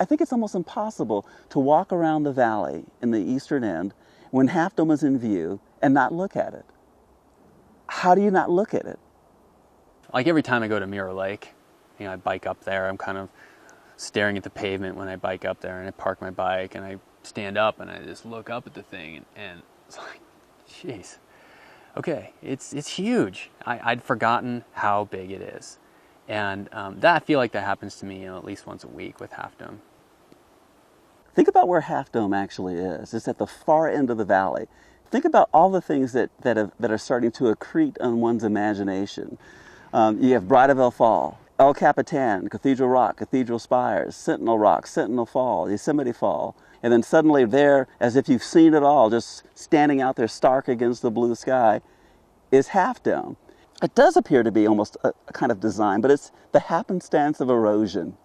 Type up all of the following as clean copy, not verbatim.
I think it's almost impossible to walk around the valley in the eastern end when Half Dome is in view and not look at it. How do you not look at it? Like every time I go to Mirror Lake, I bike up there, I'm kind of staring at the pavement when I bike up there, and I park my bike and I stand up and I just look up at the thing, and it's like, jeez, okay, it's huge. I'd forgotten how big it is. And I feel like that happens to me at least once a week with Half Dome. Think about where Half Dome actually is. It's at the far end of the valley. Think about all the things that are starting to accrete on one's imagination. You have Brideville Fall, El Capitan, Cathedral Rock, Cathedral Spires, Sentinel Rock, Sentinel Fall, Yosemite Fall. And then suddenly there, as if you've seen it all, just standing out there stark against the blue sky, is Half Dome. It does appear to be almost a kind of design, but it's the happenstance of erosion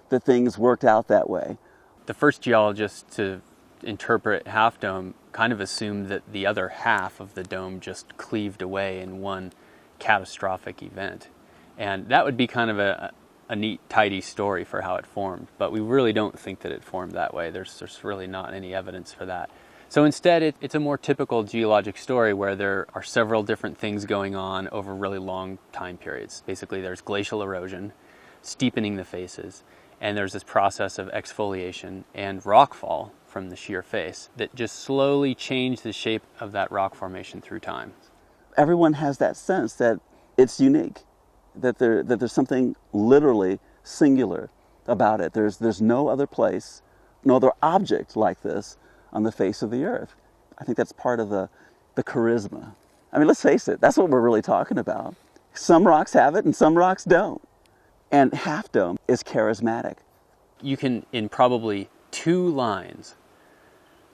that things worked out that way. The first geologist to interpret Half Dome kind of assumed that the other half of the dome just cleaved away in one catastrophic event. And that would be kind of a neat, tidy story for how it formed. But we really don't think that it formed that way. There's really not any evidence for that. So instead, it's a more typical geologic story where there are several different things going on over really long time periods. Basically, there's glacial erosion, steepening the faces, and there's this process of exfoliation and rockfall from the sheer face that just slowly change the shape of that rock formation through time. Everyone has that sense that it's unique, that there's something literally singular about it. There's no other place, no other object like this on the face of the earth. I think that's part of the charisma. I mean, let's face it, that's what we're really talking about. Some rocks have it and some rocks don't. And Half Dome is charismatic. You can, in probably 2 lines,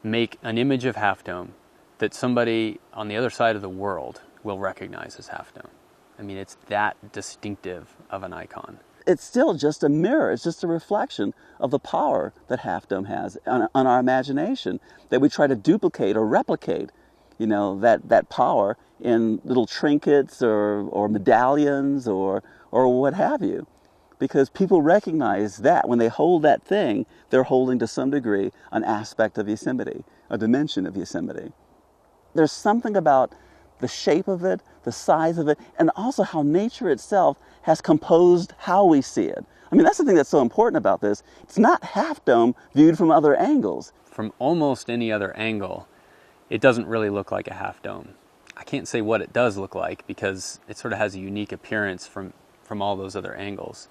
make an image of Half Dome that somebody on the other side of the world will recognize as Half Dome. I mean, it's that distinctive of an icon. It's still just a mirror. It's just a reflection of the power that Half Dome has on our imagination, that we try to duplicate or replicate, that power in little trinkets or medallions or what have you. Because people recognize that when they hold that thing, they're holding to some degree an aspect of Yosemite, a dimension of Yosemite. There's something about the shape of it, the size of it, and also how nature itself has composed how we see it. I mean, that's the thing that's so important about this. It's not Half Dome viewed from other angles. From almost any other angle, it doesn't really look like a Half Dome. I can't say what it does look like because it sort of has a unique appearance from all those other angles.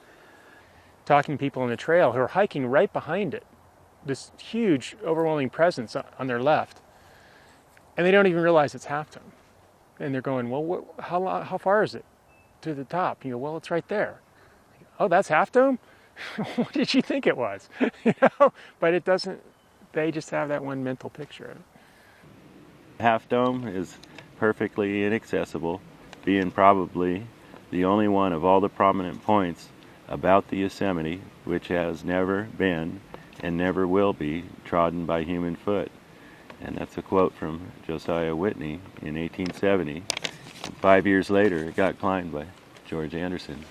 Talking to people on the trail who are hiking right behind it, this huge, overwhelming presence on their left, and they don't even realize it's Half Dome. And they're going, well, how far is it to the top? Well, it's right there. Oh, that's Half Dome? What did you think it was? But it doesn't, they just have that one mental picture of it. Half Dome is perfectly inaccessible, being probably the only one of all the prominent points about the Yosemite which has never been and never will be trodden by human foot. And that's a quote from Josiah Whitney in 1870. 5 years later, it got climbed by George Anderson.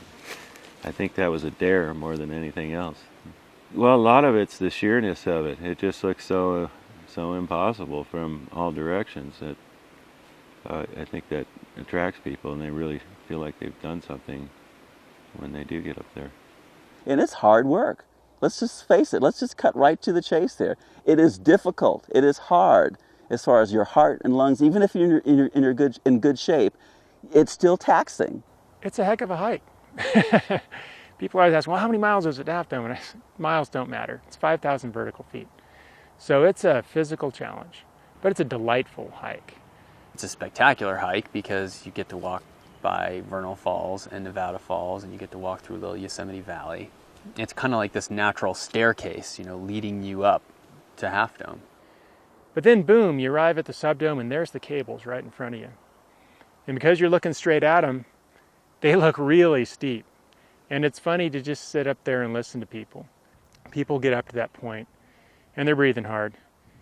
I think that was a dare more than anything else. Well, a lot of it's the sheerness of it. It just looks so impossible from all directions that I think that attracts people, and they really feel like they've done something when they do get up there. And it's hard work. Let's just face it. Let's just cut right to the chase there. It is difficult. It is hard as far as your heart and lungs. Even if you're in good shape, it's still taxing. It's a heck of a hike. People always ask, well, how many miles is it to Half Dome? And miles don't matter. It's 5,000 vertical feet. So it's a physical challenge, but it's a delightful hike. It's a spectacular hike because you get to walk by Vernal Falls and Nevada Falls, and you get to walk through Little Yosemite Valley. It's kind of like this natural staircase, leading you up to Half Dome. But then, boom, you arrive at the subdome, and there's the cables right in front of you. And because you're looking straight at them, they look really steep. And it's funny to just sit up there and listen to people. People get up to that point, and they're breathing hard.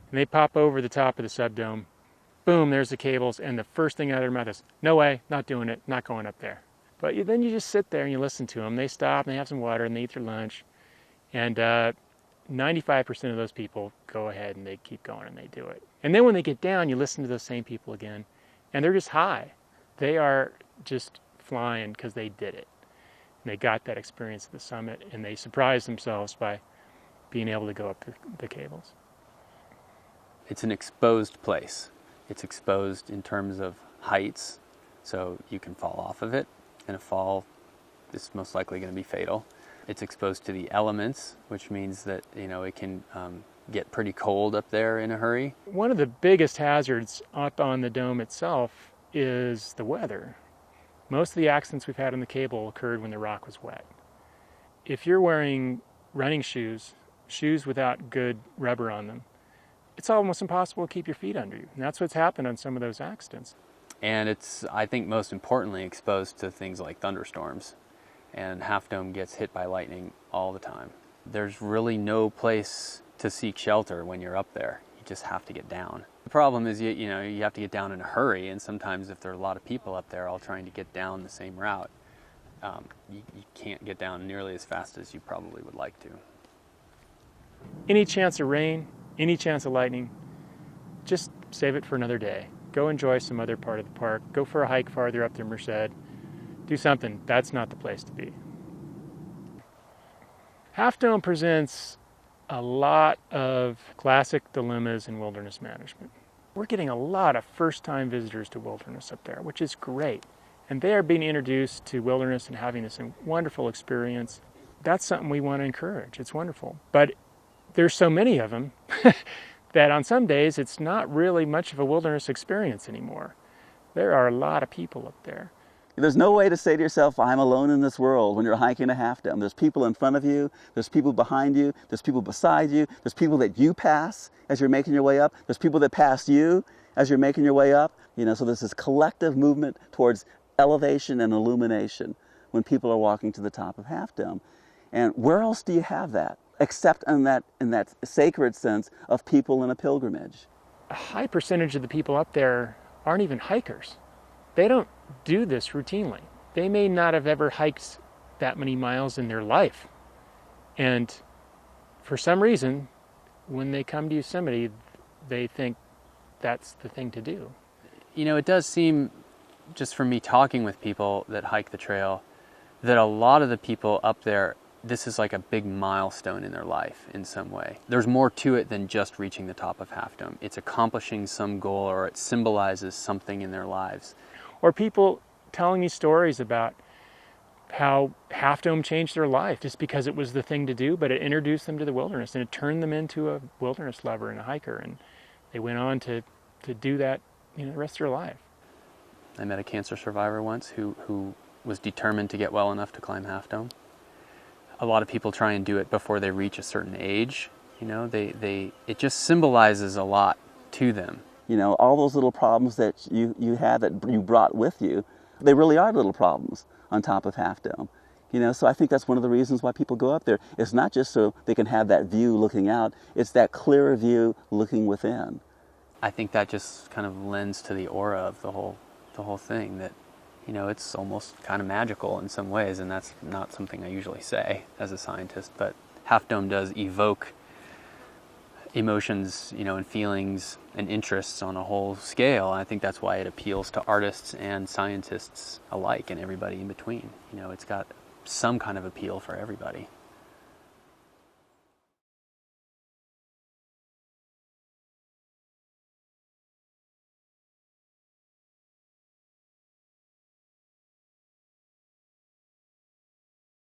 And they pop over the top of the subdome. Boom, there's the cables, and the first thing out of their mouth is, no way, not doing it, not going up there. But then you just sit there and you listen to them. They stop and they have some water and they eat their lunch. And 95% of those people go ahead and they keep going and they do it. And then when they get down, you listen to those same people again, and they're just high. They are just flying because they did it. And they got that experience at the summit, and they surprised themselves by being able to go up the cables. It's an exposed place. It's exposed in terms of heights, so you can fall off of it, and a fall is most likely going to be fatal. It's exposed to the elements, which means that, you know, it can get pretty cold up there in a hurry. One of the biggest hazards up on the dome itself is the weather. Most of the accidents we've had on the cable occurred when the rock was wet. If you're wearing running shoes without good rubber on them, it's almost impossible to keep your feet under you. And that's what's happened on some of those accidents. And it's, I think, most importantly exposed to things like thunderstorms. And Half Dome gets hit by lightning all the time. There's really no place to seek shelter when you're up there. You just have to get down. The problem is, you know, you have to get down in a hurry, and sometimes if there are a lot of people up there all trying to get down the same route, you can't get down nearly as fast as you probably would like to. Any chance of rain, any chance of lightning, just save it for another day. Go enjoy some other part of the park. Go for a hike farther up to Merced. Do something. That's not the place to be. Half Dome presents a lot of classic dilemmas in wilderness management. We're getting a lot of first-time visitors to wilderness up there, which is great. And they are being introduced to wilderness and having this wonderful experience. That's something we want to encourage. It's wonderful. But there's so many of them that on some days it's not really much of a wilderness experience anymore. There are a lot of people up there. There's no way to say to yourself, I'm alone in this world when you're hiking a Half Dome. There's people in front of you, there's people behind you, there's people beside you, there's people that you pass as you're making your way up, there's people that pass you as you're making your way up. You know, so there's this collective movement towards elevation and illumination when people are walking to the top of Half Dome. And where else do you have that, except in that sacred sense of people in a pilgrimage? A high percentage of the people up there aren't even hikers. They don't do this routinely. They may not have ever hiked that many miles in their life. And for some reason, when they come to Yosemite, they think that's the thing to do. You know, it does seem, just from me talking with people that hike the trail, that a lot of the people up there, this is like a big milestone in their life in some way. There's more to it than just reaching the top of Half Dome. It's accomplishing some goal, or it symbolizes something in their lives. Or people telling me stories about how Half Dome changed their life just because it was the thing to do, but it introduced them to the wilderness and it turned them into a wilderness lover and a hiker, and they went on to do that, you know, the rest of their life. I met a cancer survivor once who was determined to get well enough to climb Half Dome. A lot of people try and do it before they reach a certain age. You know, it just symbolizes a lot to them. You know, all those little problems that you had that you brought with you, they really are little problems on top of Half Dome. You know, so I think that's one of the reasons why people go up there. It's not just so they can have that view looking out, it's that clearer view looking within. I think that just kind of lends to the aura of the whole thing, that, you know, it's almost kind of magical in some ways, and that's not something I usually say as a scientist, but Half Dome does evoke emotions, you know, and feelings and interests on a whole scale. I think that's why it appeals to artists and scientists alike and everybody in between. You know, it's got some kind of appeal for everybody.